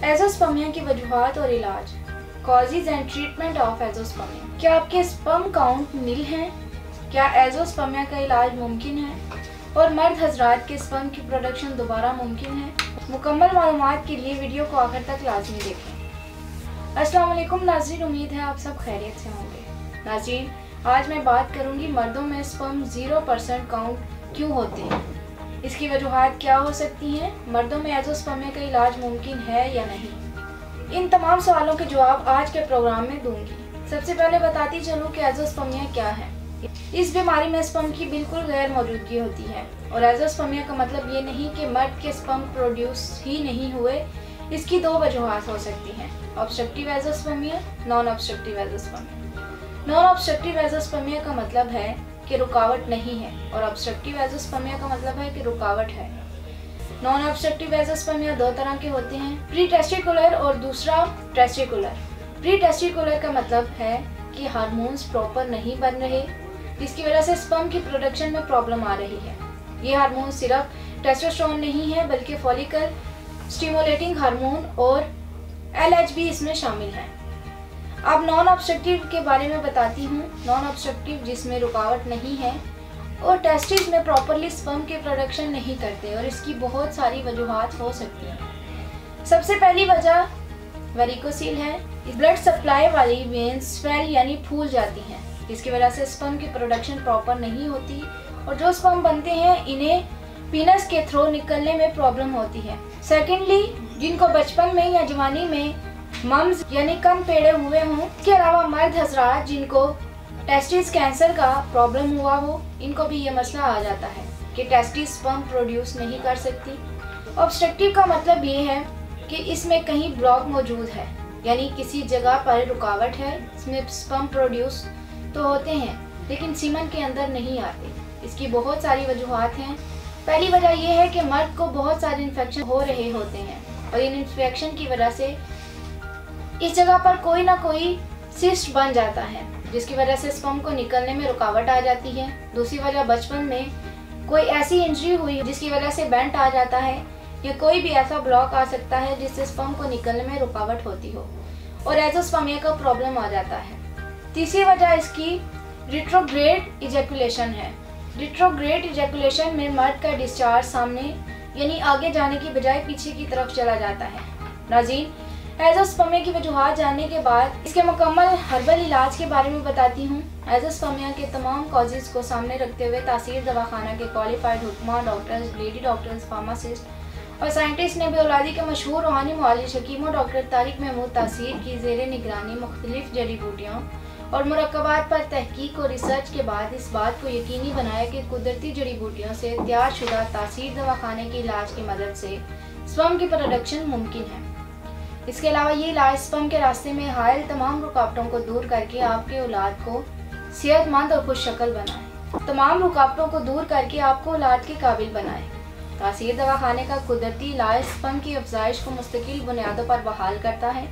Azoospermia की वजूहात और इलाज, causes and treatment of azoospermia. क्या आपके स्पर्म काउंट नील हैं? क्या एज़ोस्पर्मिया का इलाज मुमकिन है? और मर्द हजरात के स्पर्म की प्रोडक्शन दोबारा मुमकिन है? मुकम्मल मालूमात के लिए वीडियो को आखिर तक लाजमी देखें। अस्सलाम वालेकुम नाज़रीन, उम्मीद है आप सब खैरियत से होंगे। नाज़रीन, आज मैं बात करूंगी मर्दों में स्पर्म 0% काउंट क्यों होते हैं, इसकी वजूहात क्या हो सकती हैं, मर्दों में एज़ोस्पर्मिया का इलाज मुमकिन है या नहीं। इन तमाम सवालों के जवाब आज के प्रोग्राम में दूंगी। सबसे पहले बताती चलूँ कि एज़ोस्पर्मिया क्या है। इस बीमारी में स्पर्म की बिल्कुल गैर मौजूदगी होती है और एज़ोस्पर्मिया का मतलब ये नहीं कि मर्द के स्पर्म प्रोड्यूस ही नहीं हुए। इसकी दो वजूहात हो सकती हैं, obstructive azoospermia, non obstructive azoospermia. Non obstructive azoospermia का मतलब है कि रुकावट नहीं है और ऑब्स्ट्रक्टिव एज़ोस्पर्मिया का मतलब है कि रुकावट है। नॉन ऑब्स्ट्रक्टिव एज़ोस्पर्मिया दो तरह के होते हैं, प्री टेस्टिकुलर और दूसरा टेस्टिकुलर। प्री टेस्टिकुलर का मतलब है कि हार्मोन्स प्रॉपर नहीं बन रहे, जिसकी वजह से स्पर्म की प्रोडक्शन में प्रॉब्लम आ रही है। ये हार्मोन सिर्फ टेस्टोस्टेरोन नहीं है बल्कि फॉलिकल स्टिमुलेटिंग हार्मोन और LH भी इसमें शामिल है। अब नॉन ऑब्स्ट्रक्टिव के बारे में बताती हूँ। नॉन ऑब्स्ट्रक्टिव जिसमें रुकावट नहीं है और टेस्टिस में प्रॉपरली स्पर्म के प्रोडक्शन नहीं करते और इसकी बहुत सारी वजूहात हो सकती हैं। सबसे पहली वजह वेरिकोसील है। ब्लड सप्लाई वाली वेन्स स्वेल यानी फूल जाती हैं, जिसकी वजह से स्पर्म की प्रोडक्शन प्रॉपर नहीं होती और जो स्पर्म बनते हैं इन्हें पीनस के थ्रू निकलने में प्रॉब्लम होती है। सेकेंडली, जिनको बचपन में या जवानी में मम्स यानी कम पेड़े हुए हों, इसके अलावा मर्द हजरात जिनको टेस्टिस कैंसर का प्रॉब्लम हुआ हो, इनको भी ये मसला आ जाता है कि टेस्टिस स्पर्म प्रोड्यूस नहीं कर सकती। ऑब्स्ट्रक्टिव का मतलब ये है कि इसमें कहीं ब्लॉक मौजूद है, यानी किसी जगह पर रुकावट है। इसमें स्पर्म प्रोड्यूस तो होते हैं लेकिन सीमन के अंदर नहीं आते। इसकी बहुत सारी वजूहात हैं। पहली वजह यह है कि मर्द को बहुत सारे इन्फेक्शन हो रहे होते हैं और इन इन्फेक्शन की वजह से इस जगह पर कोई ना कोई सिस्ट बन जाता है, जिसकी वजह से स्पर्म को निकलने में रुकावट आ जाती है। दूसरी वजह बचपन में कोई ऐसी इंजरी हुई जिसकी वजह से बेंट आ जाता है, या कोई भी ऐसा ब्लॉक आ सकता है जिससे स्पर्म को निकलने में रुकावट होती हो और एज़ोस्पर्मिया का प्रॉब्लम आ जाता है। तीसरी वजह इसकी रिट्रोग्रेड इजैकुलेशन है। रिट्रोग्रेड इजैकुलेशन में मर्द का डिस्चार्ज सामने यानी आगे जाने की बजाय पीछे की तरफ चला जाता है। नाज़रीन, एज़ोस्पर्मिया की वजूहात जानने के बाद इसके मुकम्मल हर्बल इलाज के बारे में बताती हूँ। एज़ोस्पर्मिया के तमाम कॉजेज को सामने रखते हुए तासीर दवाखाना के क्वालिफाइड हुक्मा, डॉक्टर्स, लेडी डॉक्टर्स, फार्मासिस्ट और साइंटिस्ट ने बेऔलादी के मशहूर रूहानी मुआलिज हकीम डॉक्टर तारिक महमूद तासीर की ज़ेरे निगरानी मुख्तलिफ जड़ी बूटियों और मुरक्कबात पर तहकीक और रिसर्च के बाद इस बात को यकीनी बनाया कि कुदरती जड़ी बूटियों से तैयार शुदा तासीर दवाखाने के इलाज की मदद से स्पर्म की प्रोडक्शन मुमकिन है। इसके अलावा ये इलाज स्पर्म के रास्ते में हायल तमाम रुकावटों को दूर करके आपके औलाद को सेहतमंद और खुशशक्ल बनाए। तमाम रुकावटों को दूर करके आपको औलाद के काबिल बनाए। तासीर दवाखाने का कुदरती इलाज स्पर्म की अफजाइश को मुस्तकिल बुनियादों पर बहाल करता है।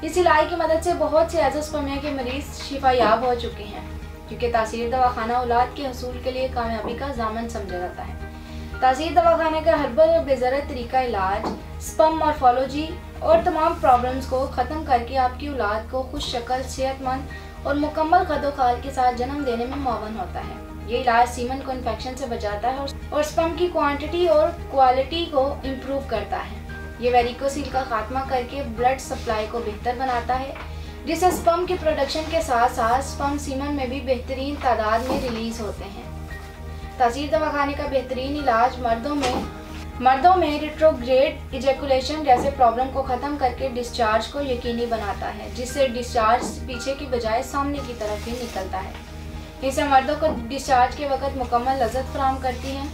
इस इलाज की मदद से बहुत से एज़ोस्पर्मिया के मरीज शिफायाब हो चुके हैं, क्योंकि तासीर दवाखाना औलाद के हसूल के लिए कामयाबी का ज़ामन समझा जाता है। तासीर दवाखाने का हर्बल और बेज़र तरीका इलाज स्पर्म मॉर्फोलॉजी और तमाम प्रॉब्लम्स को ख़त्म करके आपकी औलाद को खुश शक्ल, सेहतमंद और मुकम्मल खदोखाल के साथ जन्म देने में मुआवन होता है। ये इलाज सीमन को इन्फेक्शन से बचाता है और स्पर्म की क्वांटिटी और क्वालिटी को इम्प्रूव करता है। ये वेरिकोसील का खात्मा करके ब्लड सप्लाई को बेहतर बनाता है, जिससे स्पर्म की प्रोडक्शन के साथ साथ स्पर्म सीमन में भी बेहतरीन तादाद में रिलीज होते हैं। तासीर दवाखाने का बेहतरीन इलाज मर्दों में रिट्रोग्रेड इजैकुलेशन जैसे प्रॉब्लम को ख़त्म करके डिस्चार्ज को यकीनी बनाता है, जिससे डिस्चार्ज पीछे की बजाय सामने की तरफ ही निकलता है। इससे मर्दों को डिस्चार्ज के वक़्त मुकम्मल लज़्ज़त फराहम करती है।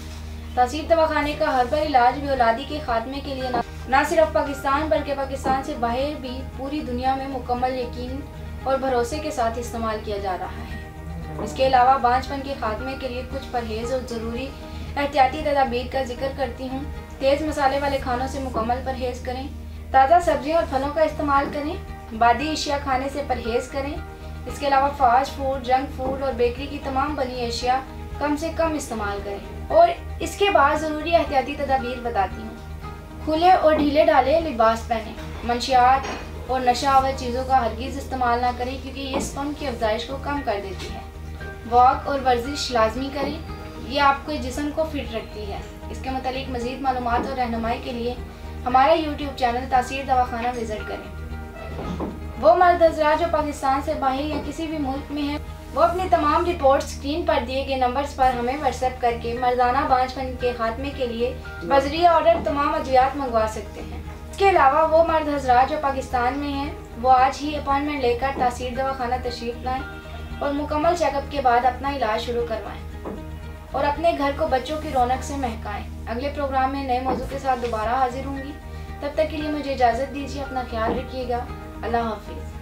तासीर दवाखाने का हर्बल इलाज बेऔलादी के खात्मे के लिए न सिर्फ पाकिस्तान बल्कि पाकिस्तान से बाहर भी पूरी दुनिया में मुकम्मल यकीन और भरोसे के साथ इस्तेमाल किया जा रहा है। इसके अलावा बांझपन के खात्मे के लिए कुछ परहेज़ और ज़रूरी एहतियाती तदाबीर का जिक्र करती हूँ। तेज़ मसाले वाले खानों से मुकम्मल परहेज़ करें, ताज़ा सब्जियों और फलों का इस्तेमाल करें, बादी अशिया खाने से परहेज़ करें। इसके अलावा फास्ट फूड, जंक फूड और बेकरी की तमाम बनी अशिया कम से कम इस्तेमाल करें। और इसके बाद ज़रूरी एहतियाती तदाबीर बताती हूँ। खुले और ढीले ढाले लिबास पहने, मंशियात और नशावर चीज़ों का हरगिज़ इस्तेमाल ना करें, क्योंकि ये स्पर्म की अफजाइश को कम कर देती है। वॉक और वर्जिश लाजमी करें, ये आपके जिस्म को फिट रखती है। इसके मुतालिक मज़ीद मालूमात और रहनुमाई के लिए हमारा यूट्यूब चैनल तासीर दवाखाना विज़िट करें। वो मर्द हज़रात जो पाकिस्तान से बाहर या किसी भी मुल्क में हैं, वो अपनी तमाम रिपोर्ट स्क्रीन पर दिए गए नंबर्स पर हमें व्हाट्सएप करके मर्दाना बांझपन के खात्मे के लिए बजरिया ऑर्डर तमाम अद्वियात मंगवा सकते हैं। इसके अलावा वो मर्द हज़रात जो पाकिस्तान में हैं, वो आज ही अपॉइंटमेंट लेकर तासीर दवाखाना तशरीफ़ लाएँ और मुकम्मल चेकअप के बाद अपना इलाज शुरू करवाएं और अपने घर को बच्चों की रौनक से महकाएं। अगले प्रोग्राम में नए मौजू के साथ दोबारा हाजिर होंगी। तब तक के लिए मुझे इजाज़त दीजिए। अपना ख्याल रखिएगा। अल्लाह हाफिज़।